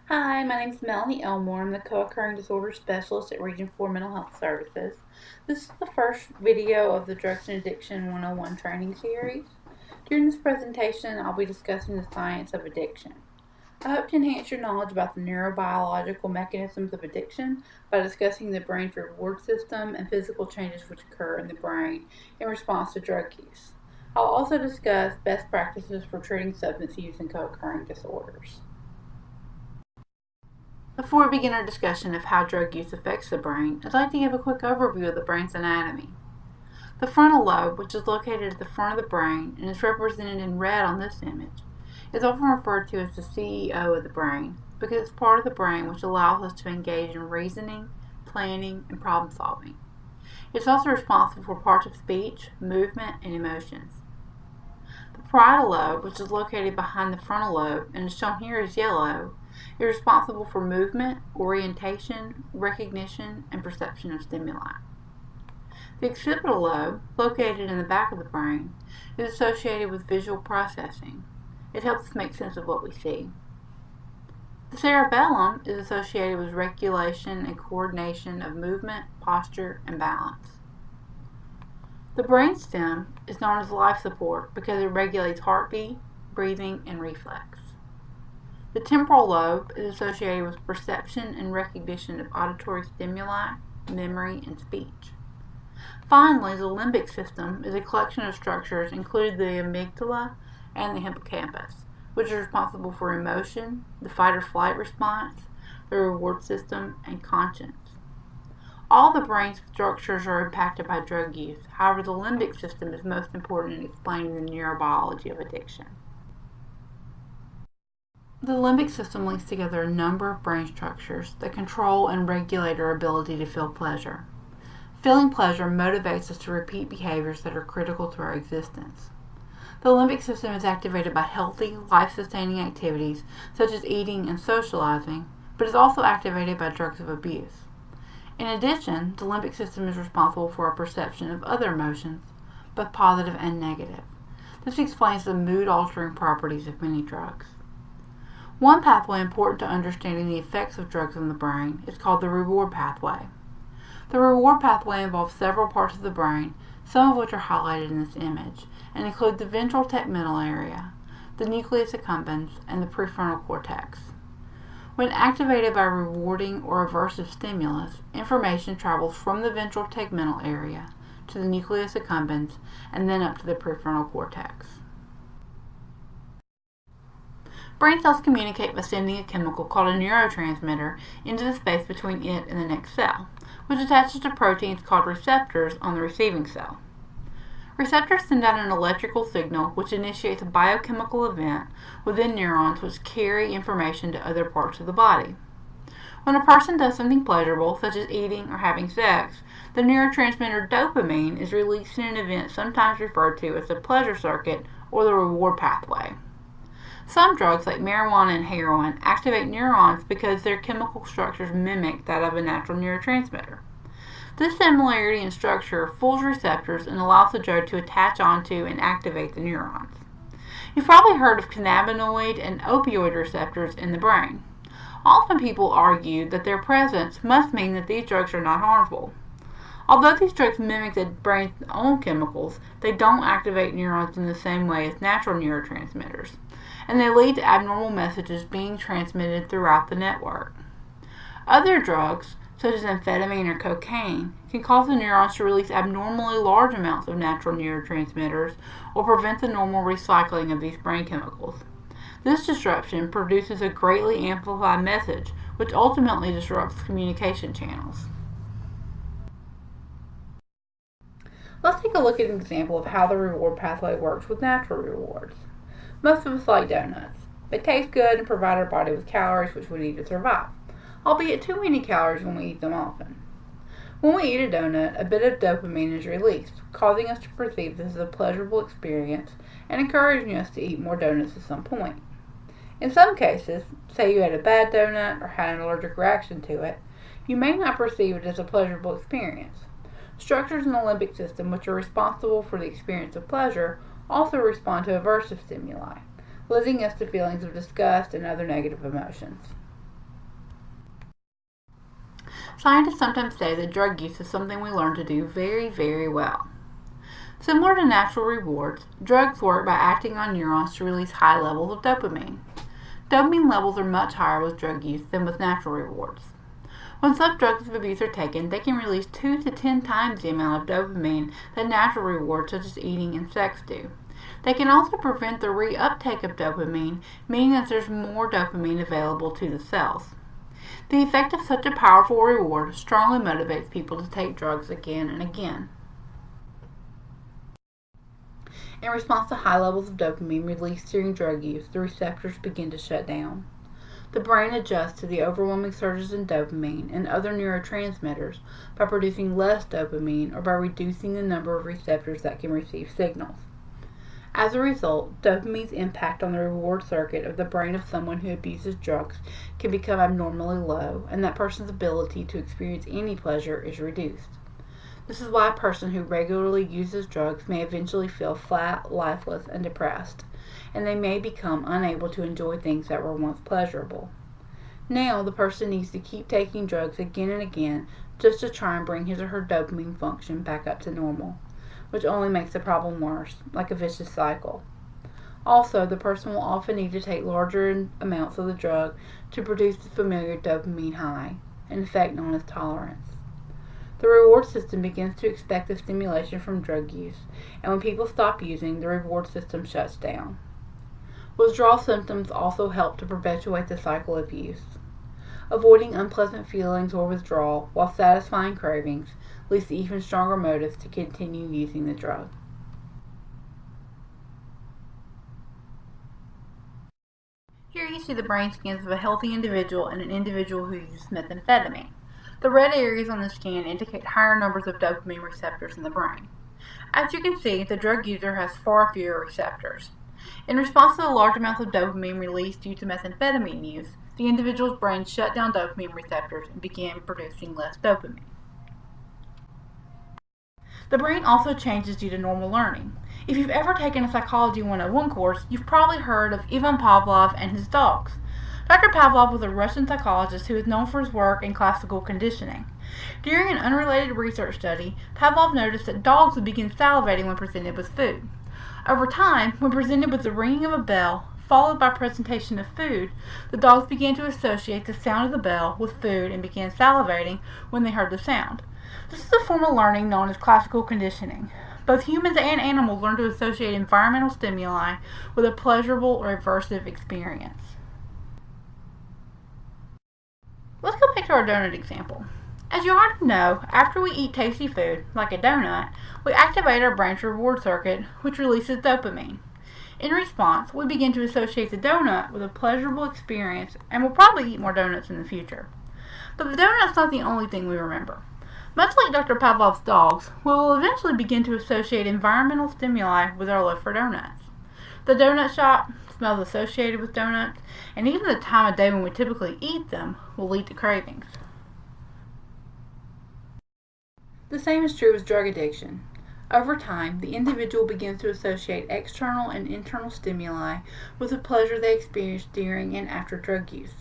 Hi, my name is Melanie Elmore. I'm the co-occurring disorder specialist at Region 4 Mental Health Services. This is the first video of the Drugs and Addiction 101 training series. During this presentation, I'll be discussing the science of addiction. I hope to enhance your knowledge about the neurobiological mechanisms of addiction by discussing the brain's reward system and physical changes which occur in the brain in response to drug use. I'll also discuss best practices for treating substance use and co-occurring disorders. Before we begin our discussion of how drug use affects the brain, I'd like to give a quick overview of the brain's anatomy. The frontal lobe, which is located at the front of the brain and is represented in red on this image, is often referred to as the CEO of the brain because it's part of the brain which allows us to engage in reasoning, planning, and problem solving. It's also responsible for parts of speech, movement, and emotions. The parietal lobe, which is located behind the frontal lobe and is shown here as yellow, is responsible for movement, orientation, recognition, and perception of stimuli. The occipital lobe, located in the back of the brain, is associated with visual processing. It helps us make sense of what we see. The cerebellum is associated with regulation and coordination of movement, posture, and balance. The brainstem is known as life support because it regulates heartbeat, breathing, and reflex. The temporal lobe is associated with perception and recognition of auditory stimuli, memory, and speech. Finally, the limbic system is a collection of structures including the amygdala and the hippocampus, which are responsible for emotion, the fight or flight response, the reward system, and conscience. All the brain structures are impacted by drug use. However, the limbic system is most important in explaining the neurobiology of addiction. The limbic system links together a number of brain structures that control and regulate our ability to feel pleasure. Feeling pleasure motivates us to repeat behaviors that are critical to our existence. The limbic system is activated by healthy, life-sustaining activities such as eating and socializing, but is also activated by drugs of abuse. In addition, the limbic system is responsible for our perception of other emotions, both positive and negative. This explains the mood-altering properties of many drugs. One pathway important to understanding the effects of drugs on the brain is called the reward pathway. The reward pathway involves several parts of the brain, some of which are highlighted in this image, and include the ventral tegmental area, the nucleus accumbens, and the prefrontal cortex. When activated by rewarding or aversive stimulus, information travels from the ventral tegmental area to the nucleus accumbens and then up to the prefrontal cortex. Brain cells communicate by sending a chemical called a neurotransmitter into the space between it and the next cell, which attaches to proteins called receptors on the receiving cell. Receptors send out an electrical signal which initiates a biochemical event within neurons which carry information to other parts of the body. When a person does something pleasurable, such as eating or having sex, the neurotransmitter dopamine is released in an event sometimes referred to as the pleasure circuit or the reward pathway. Some drugs, like marijuana and heroin, activate neurons because their chemical structures mimic that of a natural neurotransmitter. This similarity in structure fools receptors and allows the drug to attach onto and activate the neurons. You've probably heard of cannabinoid and opioid receptors in the brain. Often people argue that their presence must mean that these drugs are not harmful. Although these drugs mimic the brain's own chemicals, they don't activate neurons in the same way as natural neurotransmitters, and they lead to abnormal messages being transmitted throughout the network. Other drugs, such as amphetamine or cocaine, can cause the neurons to release abnormally large amounts of natural neurotransmitters or prevent the normal recycling of these brain chemicals. This disruption produces a greatly amplified message, which ultimately disrupts communication channels. Let's take a look at an example of how the reward pathway works with natural rewards. Most of us like donuts. They taste good and provide our body with calories which we need to survive, albeit too many calories when we eat them often. When we eat a donut, a bit of dopamine is released, causing us to perceive this as a pleasurable experience and encouraging us to eat more donuts at some point. In some cases, say you had a bad donut or had an allergic reaction to it, you may not perceive it as a pleasurable experience. Structures in the limbic system, which are responsible for the experience of pleasure, also respond to aversive stimuli, leading us to feelings of disgust and other negative emotions. Scientists sometimes say that drug use is something we learn to do very, very well. Similar to natural rewards, drugs work by acting on neurons to release high levels of dopamine. Dopamine levels are much higher with drug use than with natural rewards. When subdrugs of abuse are taken, they can release 2 to 10 times the amount of dopamine that natural rewards such as eating and sex do. They can also prevent the reuptake of dopamine, meaning that there's more dopamine available to the cells. The effect of such a powerful reward strongly motivates people to take drugs again and again. In response to high levels of dopamine released during drug use, the receptors begin to shut down. The brain adjusts to the overwhelming surges in dopamine and other neurotransmitters by producing less dopamine or by reducing the number of receptors that can receive signals. As a result, dopamine's impact on the reward circuit of the brain of someone who abuses drugs can become abnormally low, and that person's ability to experience any pleasure is reduced. This is why a person who regularly uses drugs may eventually feel flat, lifeless, and depressed, and they may become unable to enjoy things that were once pleasurable. Now, the person needs to keep taking drugs again and again just to try and bring his or her dopamine function back up to normal, which only makes the problem worse, like a vicious cycle. Also, the person will often need to take larger amounts of the drug to produce the familiar dopamine high, an effect known as tolerance. The reward system begins to expect the stimulation from drug use, and when people stop using, the reward system shuts down. Withdrawal symptoms also help to perpetuate the cycle of use. Avoiding unpleasant feelings or withdrawal while satisfying cravings leads to even stronger motives to continue using the drug. Here you see the brain scans of a healthy individual and an individual who uses methamphetamine. The red areas on the scan indicate higher numbers of dopamine receptors in the brain. As you can see, the drug user has far fewer receptors. In response to the large amounts of dopamine released due to methamphetamine use, the individual's brain shut down dopamine receptors and began producing less dopamine. The brain also changes due to normal learning. If you've ever taken a Psychology 101 course, you've probably heard of Ivan Pavlov and his dogs. Dr. Pavlov was a Russian psychologist who is known for his work in classical conditioning. During an unrelated research study, Pavlov noticed that dogs would begin salivating when presented with food. Over time, when presented with the ringing of a bell, followed by presentation of food, the dogs began to associate the sound of the bell with food and began salivating when they heard the sound. This is a form of learning known as classical conditioning. Both humans and animals learn to associate environmental stimuli with a pleasurable or aversive experience. Let's go back to our donut example. As you already know, after we eat tasty food, like a donut, we activate our brain's reward circuit, which releases dopamine. In response, we begin to associate the donut with a pleasurable experience and will probably eat more donuts in the future. But the donut's not the only thing we remember. Much like Dr. Pavlov's dogs, we will eventually begin to associate environmental stimuli with our love for donuts. The donut shop, smells associated with donuts, and even the time of day when we typically eat them will lead to cravings. The same is true with drug addiction. Over time, the individual begins to associate external and internal stimuli with the pleasure they experience during and after drug use.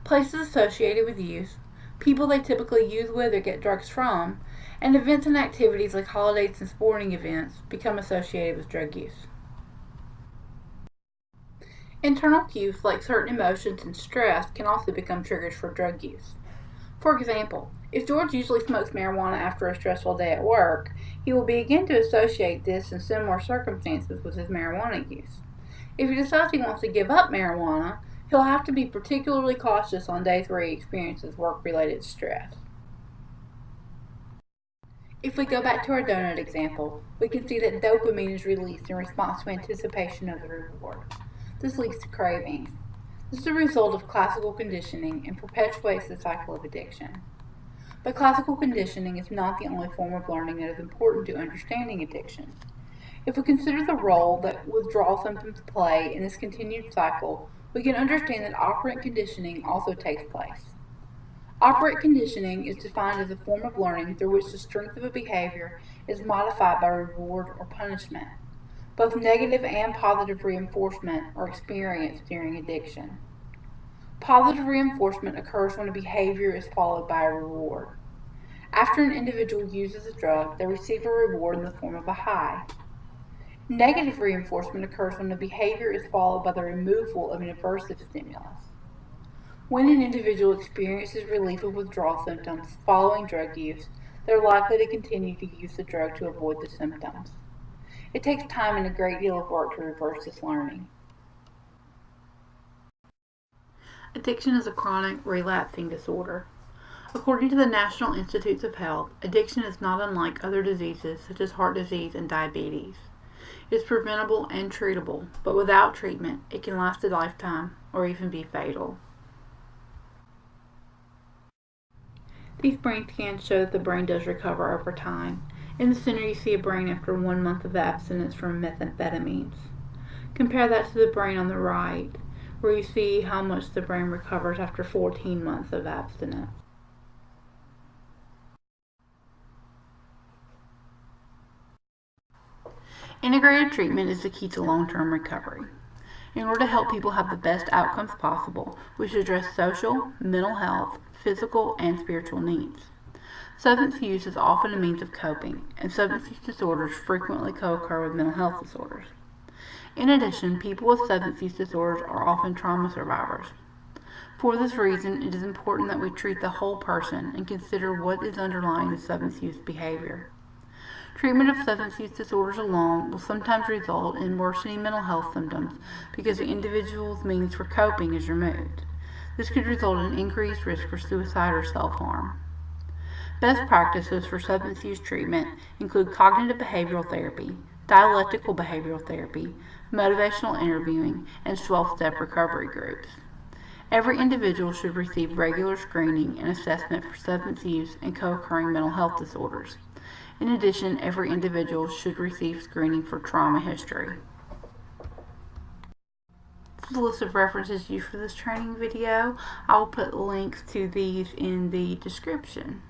Places associated with use, people they typically use with or get drugs from, and events and activities like holidays and sporting events become associated with drug use. Internal cues like certain emotions and stress can also become triggers for drug use. For example, if George usually smokes marijuana after a stressful day at work, he will begin to associate this in similar circumstances with his marijuana use. If he decides he wants to give up marijuana, he'll have to be particularly cautious on days where he experiences work-related stress. If we go back to our donut example, we can see that dopamine is released in response to anticipation of the reward. This leads to cravings. This is a result of classical conditioning and perpetuates the cycle of addiction. But classical conditioning is not the only form of learning that is important to understanding addiction. If we consider the role that withdrawal symptoms play in this continued cycle, we can understand that operant conditioning also takes place. Operant conditioning is defined as a form of learning through which the strength of a behavior is modified by reward or punishment. Both negative and positive reinforcement are experienced during addiction. Positive reinforcement occurs when a behavior is followed by a reward. After an individual uses a drug, they receive a reward in the form of a high. Negative reinforcement occurs when a behavior is followed by the removal of an aversive stimulus. When an individual experiences relief of withdrawal symptoms following drug use, they're likely to continue to use the drug to avoid the symptoms. It takes time and a great deal of work to reverse this learning. Addiction is a chronic, relapsing disorder. According to the National Institutes of Health, addiction is not unlike other diseases such as heart disease and diabetes. It is preventable and treatable, but without treatment, it can last a lifetime or even be fatal. These brain scans show that the brain does recover over time. In the center, you see a brain after 1 month of abstinence from methamphetamines. Compare that to the brain on the right, where you see how much the brain recovers after 14 months of abstinence. Integrated treatment is the key to long-term recovery. In order to help people have the best outcomes possible, we should address social, mental health, physical, and spiritual needs. Substance use is often a means of coping, and substance use disorders frequently co-occur with mental health disorders. In addition, people with substance use disorders are often trauma survivors. For this reason, it is important that we treat the whole person and consider what is underlying the substance use behavior. Treatment of substance use disorders alone will sometimes result in worsening mental health symptoms because the individual's means for coping is removed. This could result in increased risk for suicide or self-harm. Best practices for substance use treatment include cognitive behavioral therapy, dialectical behavioral therapy, motivational interviewing, and 12-step recovery groups. Every individual should receive regular screening and assessment for substance use and co-occurring mental health disorders. In addition, every individual should receive screening for trauma history. This is a list of references used for this training video. I will put links to these in the description.